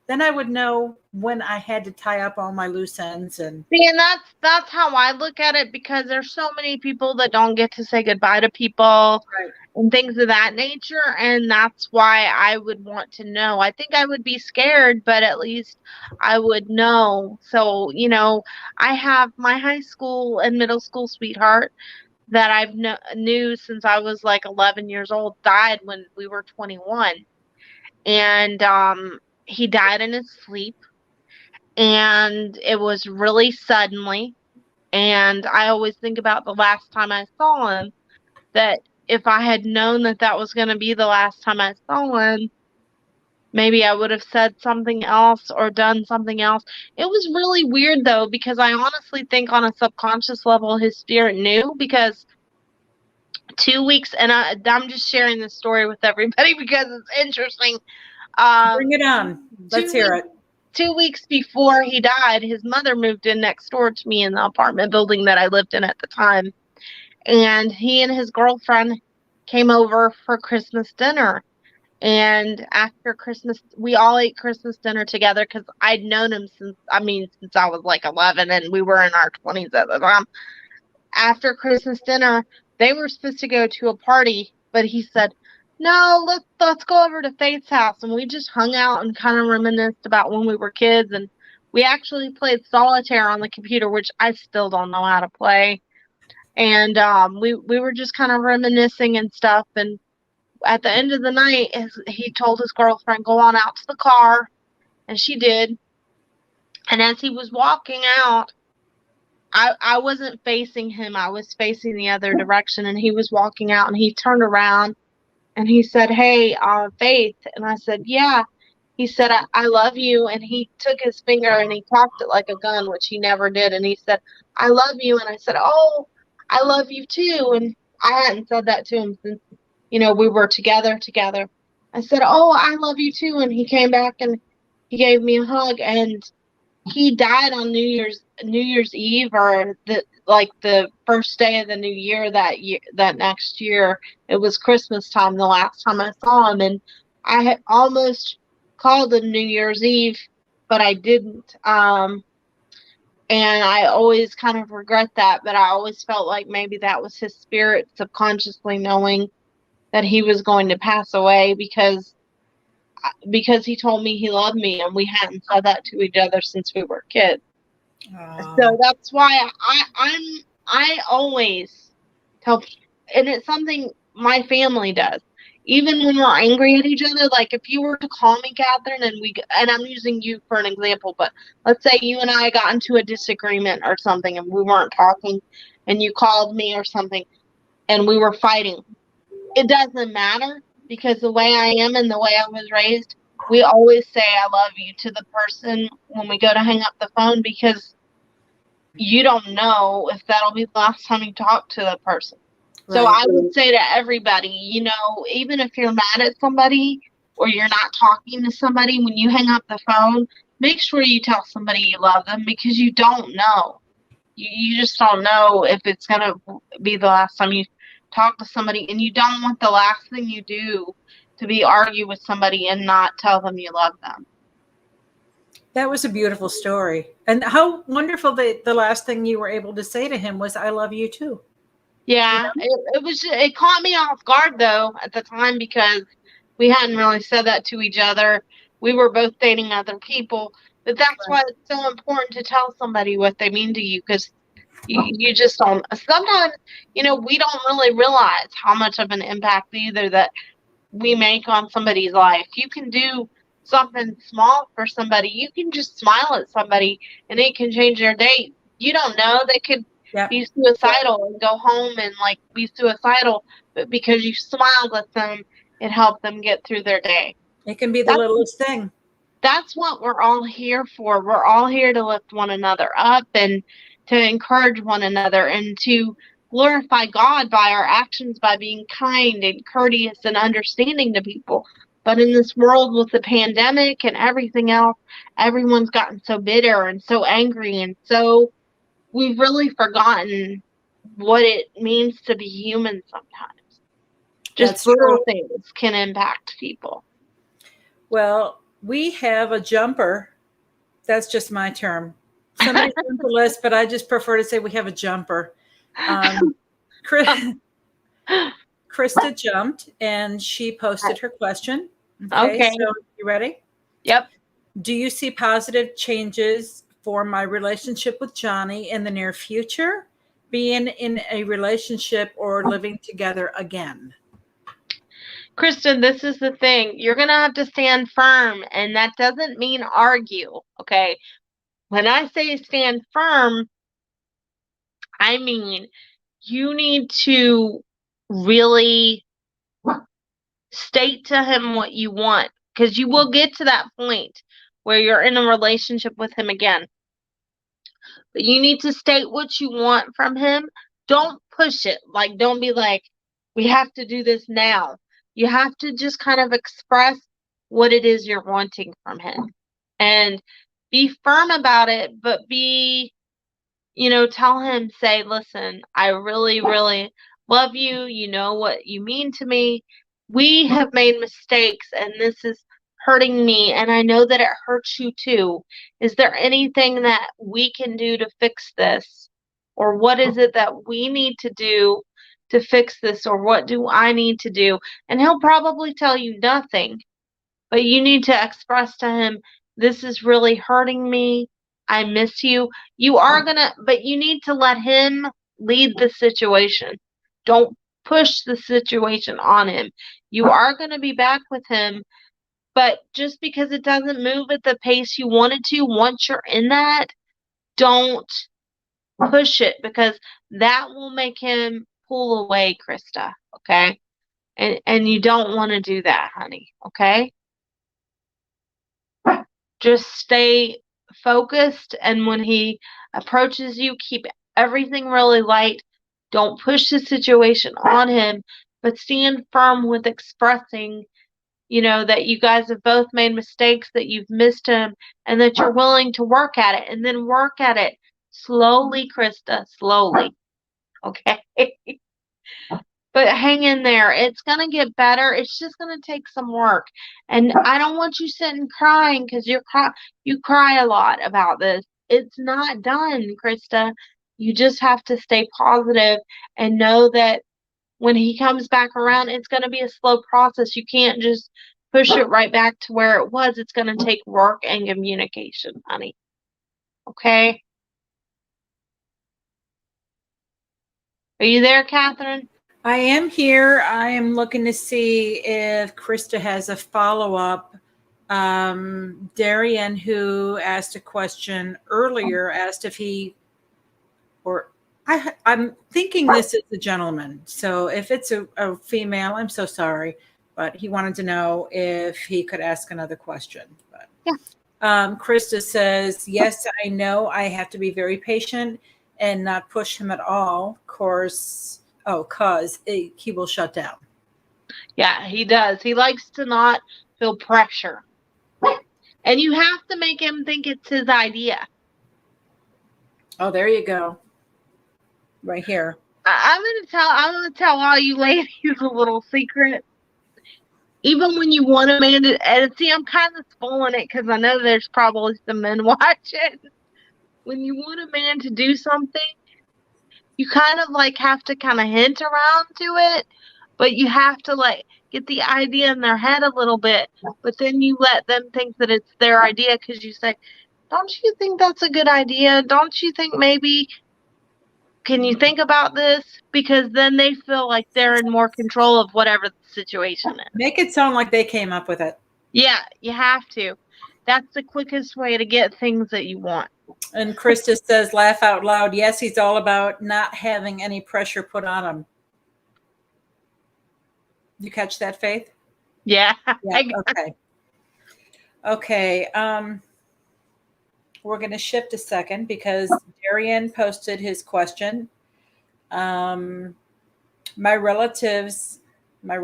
then I would know when I had to tie up all my loose ends. And see, and that's how I look at it, because there's so many people that don't get to say goodbye to people. Right. And things of that nature, and that's why I would want to know. I think I would be scared, but at least I would know. So, I have my high school and middle school sweetheart that I've knew since I was like 11 years old, died when we were 21. And he died in his sleep, and it was really suddenly. And I always think about the last time I saw him, that if I had known that that was going to be the last time I saw him, maybe I would have said something else or done something else. It was really weird, though, because I honestly think on a subconscious level, his spirit knew, because 2 weeks, and I'm just sharing this story with everybody because it's interesting. Bring it on. Let's hear it. 2 weeks before he died, his mother moved in next door to me in the apartment building that I lived in at the time. And he and his girlfriend came over for Christmas dinner. And after Christmas, we all ate Christmas dinner together, because I'd known him since I was like 11, and we were in our 20s at the time. After Christmas dinner, they were supposed to go to a party, but he said, no, let's go over to Faith's house. And we just hung out and kind of reminisced about when we were kids. And we actually played solitaire on the computer, which I still don't know how to play. And we were just kind of reminiscing and stuff. And at the end of the night, he told his girlfriend, go on out to the car. And she did. And as he was walking out, I wasn't facing him. I was facing the other direction. And he was walking out, and he turned around and he said, hey, Faith. And I said, yeah. He said, I love you. And he took his finger and he cocked it like a gun, which he never did. And he said, I love you. And I said, oh, I love you too. And I hadn't said that to him since, we were together. I said, oh, I love you too. And he came back and he gave me a hug, and he died on New Year's Eve, or the first day of the new year that next year. It was Christmas time the last time I saw him, and I had almost called him New Year's Eve, but I didn't. And I always kind of regret that, but I always felt like maybe that was his spirit subconsciously knowing that he was going to pass away, because he told me he loved me, and we hadn't said that to each other since we were kids. So that's why I always tell, and it's something my family does. Even when we're angry at each other, like if you were to call me, Catherine, and I'm using you for an example, but let's say you and I got into a disagreement or something and we weren't talking, and you called me or something and we were fighting. It doesn't matter, because the way I am and the way I was raised, we always say I love you to the person when we go to hang up the phone, because you don't know if that'll be the last time you talk to the person. So I would say to everybody, even if you're mad at somebody or you're not talking to somebody, when you hang up the phone, make sure you tell somebody you love them, because you don't know. You just don't know if it's going to be the last time you talk to somebody, and you don't want the last thing you do to be argue with somebody and not tell them you love them. That was a beautiful story. And how wonderful that the last thing you were able to say to him was, I love you too. Yeah, it caught me off guard, though, at the time, because we hadn't really said that to each other. We were both dating other people, but that's why it's so important to tell somebody what they mean to you, because you just don't. Sometimes, we don't really realize how much of an impact either that we make on somebody's life. You can do something small for somebody. You can just smile at somebody, and it can change their day. You don't know. They could be suicidal and go home and be suicidal, but because you smiled at them, it helped them get through their day. It can be the littlest thing. That's what we're all here for. We're all here to lift one another up, and to encourage one another and to glorify God by our actions, by being kind and courteous and understanding to people. But in this world with the pandemic and everything else, everyone's gotten so bitter and so angry, and so we've really forgotten what it means to be human sometimes. Just little things can impact people. Well, we have a jumper. That's just my term. Somebody's jumperless, but I just prefer to say we have a jumper. Krista jumped and she posted her question. Okay. So you ready? Yep. Do you see positive changes for my relationship with Johnny in the near future, being in a relationship or living together again? Kristen, this is the thing. You're going to have to stand firm, and that doesn't mean argue, okay? When I say stand firm, I mean you need to really state to him what you want, because you will get to that point where you're in a relationship with him again. But you need to state what you want from him. Don't push it. Like, don't be like, we have to do this now. You have to just kind of express what it is you're wanting from him. And be firm about it, but be, tell him, say, listen, I really, really love you. You know what you mean to me. We have made mistakes, and this is hurting me, and I know that it hurts you too. Is there anything that we can do to fix this? Or what is it that we need to do to fix this? Or what do I need to do? And he'll probably tell you nothing, but you need to express to him, this is really hurting me. I miss you. But you need to let him lead the situation. Don't push the situation on him. You are going to be back with him, but just because it doesn't move at the pace you wanted to, once you're in that, don't push it, because that will make him pull away, Krista, okay? And you don't want to do that, honey, okay? Just stay focused, and when he approaches you, keep everything really light. Don't push the situation on him, but stand firm with expressing, that you guys have both made mistakes, that you've missed him, and that you're willing to work at it, and then work at it slowly, Krista, slowly. Okay? But hang in there. It's going to get better. It's just going to take some work. And I don't want you sitting crying, because you cry a lot about this. It's not done, Krista. You just have to stay positive and know that when he comes back around, it's going to be a slow process. You can't just push it right back to where it was. It's going to take work and communication, honey. Okay? Are you there, Catherine? I am here. I am looking to see if Krista has a follow-up. Darian, who asked a question earlier, asked if I'm thinking this is a gentleman. So if it's a female, I'm so sorry. But he wanted to know if he could ask another question. But yeah. Krista says, yes, I know I have to be very patient and not push him at all. Of course, because he will shut down. Yeah, he does. He likes to not feel pressure. And you have to make him think it's his idea. Oh, there you go. Right here. I'm gonna tell all you ladies a little secret. Even when you want a man to, and see, I'm kind of spoiling it because I know there's probably some men watching. When you want a man to do something, you kind of have to kind of hint around to it, but you have to get the idea in their head a little bit. But then you let them think that it's their idea, because you say, don't you think that's a good idea? Don't you think maybe, can you think about this? Because then they feel like they're in more control of whatever the situation is. Make it sound like they came up with it. Yeah, you have to. That's the quickest way to get things that you want. And Krista says, laugh out loud. Yes, he's all about not having any pressure put on him. You catch that, Faith? Yeah. Okay. we're going to shift a second because Darian posted his question. My relatives are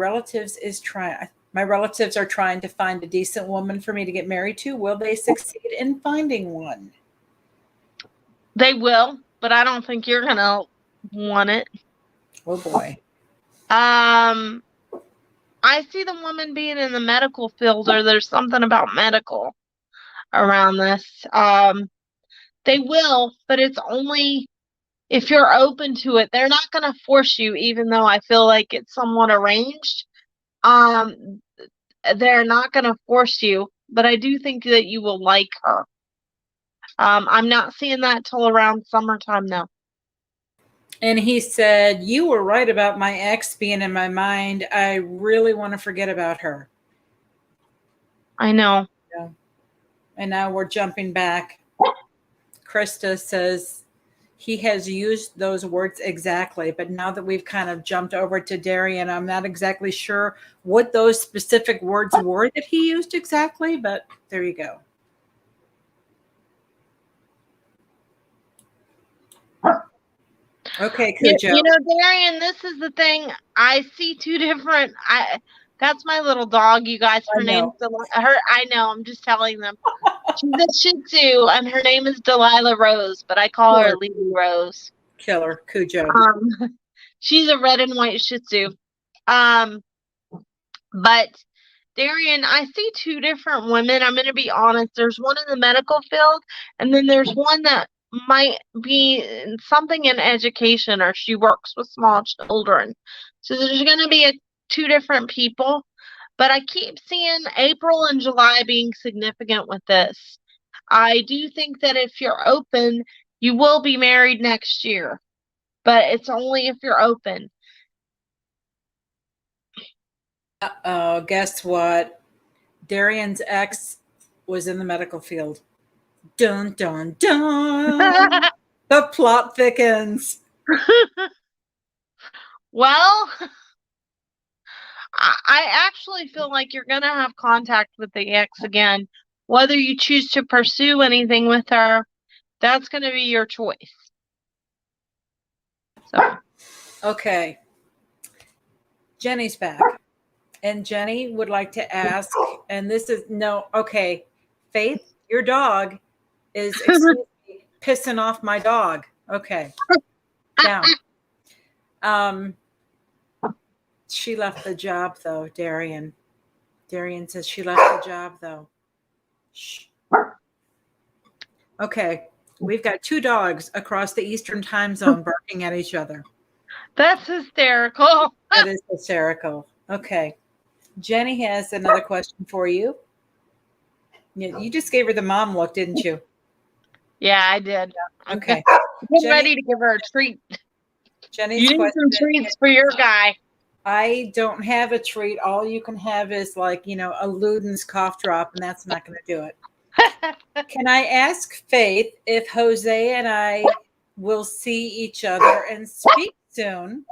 trying to find a decent woman for me to get married to. Will they succeed in finding one? They will, but I don't think you're gonna want it. Oh boy. I see the woman being in the medical field, or there's something about medical around this. They will, but it's only if you're open to it. They're not gonna force you, even though I feel like it's somewhat arranged. They're not gonna force you, but I do think that you will like her. I'm not seeing that till around summertime though. And he said, you were right about my ex being in my mind. I really want to forget about her. I know. Yeah. And now we're jumping back. Krista says he has used those words exactly, but now that we've kind of jumped over to Darian, I'm not exactly sure what those specific words were that he used exactly, but there you go. Okay, Cujo. You know, Darian, this is the thing. I see two different. That's my little dog, you guys. Her name's Delilah. I know. I'm just telling them. She's a Shih Tzu, and her name is Delilah Rose, but I call her Lily Rose. Killer Cujo. She's a red and white Shih Tzu. But Darian, I see two different women. I'm going to be honest. There's one in the medical field, and then there's one that might be something in education, or she works with small children. So there's going to be two different people, but I keep seeing April and July being significant with this. I do think that if you're open, you will be married next year, but it's only if you're open. Guess what? Darian's ex was in the medical field. Dun, dun, dun. The plot thickens. Well, I actually feel like you're going to have contact with the ex again. Whether you choose to pursue anything with her, that's going to be your choice. So, okay. Jenny's back. And Jenny would like to ask, and this is Faith, your dog is pissing off my dog. Okay. Down. She left the job though, Darian. Darian says she left the job though. Shh. Okay. We've got two dogs across the Eastern time zone barking at each other. That's hysterical. That is hysterical. Okay. Jenny has another question for you. You just gave her the mom look, didn't you? Yeah, I did. Okay. I'm ready to give her a treat. Jenny's you need some treats for your guy. I don't have a treat. All you can have is a Luden's cough drop, and that's not going to do it. Can I ask Faith if Jose and I will see each other and speak soon?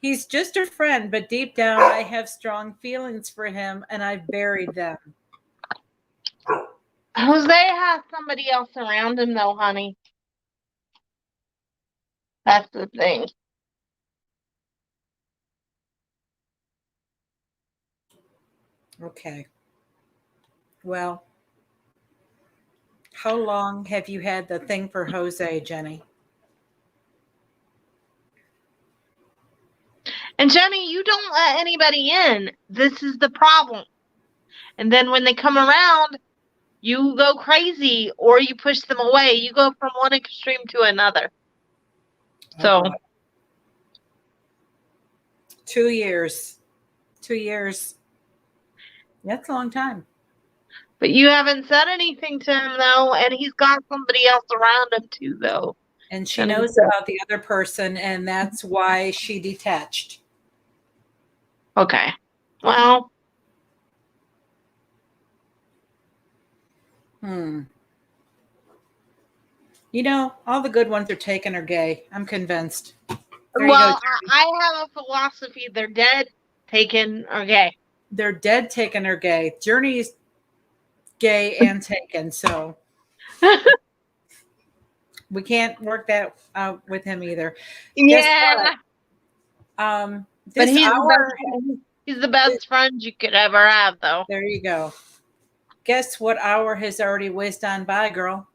He's just a friend, but deep down I have strong feelings for him, and I've buried them. Jose has somebody else around him, though, honey. That's the thing. Okay. Well, how long have you had the thing for Jose, Jenny? And Jenny, you don't let anybody in. This is the problem. And then when they come around, you go crazy or you push them away. You go from one extreme to another. So 2 years. 2 years. That's a long time. But you haven't said anything to him, though, and he's got somebody else around him, too, though. And she knows about the other person, and that's why she detached. Okay. Well. All the good ones are taken or gay. I'm convinced. Well, I have a philosophy. They're dead, taken, or gay. They're dead, taken, or gay. Journey's gay and taken, so. We can't work that out with him either. Yeah. But But he's the best friend you could ever have, though. There you go. Guess what hour has already whizzed on by, girl?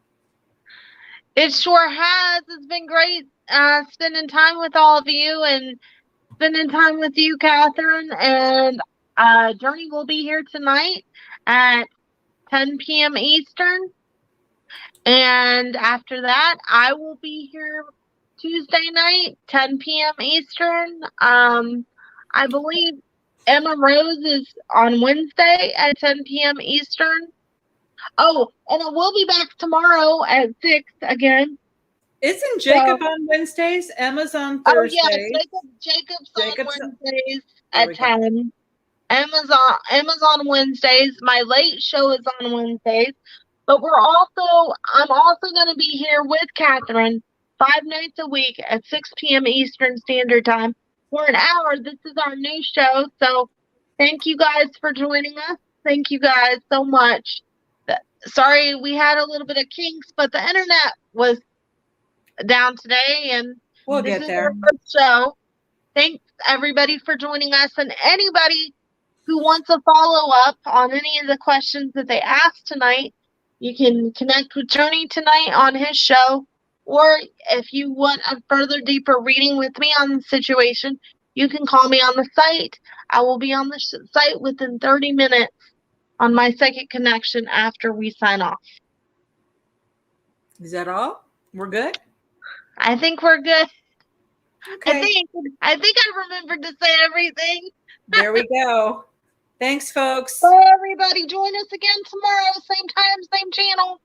It sure has. It's been great spending time with all of you and spending time with you, Catherine. And Journey will be here tonight at 10 p.m. Eastern. And after that, I will be here Tuesday night, 10 p.m. Eastern. I believe Emma Rose is on Wednesday at 10 p.m. Eastern. Oh, and I will be back tomorrow at 6 again. Isn't Jacob on Wednesdays? Emma's on Thursdays. Oh, yeah, Jacob's on Wednesdays at 10. Emma's on Wednesdays. My late show is on Wednesdays. But I'm also going to be here with Catherine 5 nights a week at 6 p.m. Eastern Standard Time for an hour. This is our new show. So thank you guys for joining us. Thank you guys so much. Sorry, we had a little bit of kinks, but the internet was down today, and we'll get there. Our first show. Thanks everybody for joining us, and anybody who wants a follow-up on any of the questions that they asked tonight, you can connect with Journey tonight on his show, or if you want a further deeper reading with me on the situation, you can call me on the site. I will be on the site within 30 minutes on my second connection after we sign off. Is that all? We're good? I think we're good. Okay. I think I remembered to say everything. There we go. Thanks, folks. Bye, everybody. Join us again tomorrow, same time, same channel.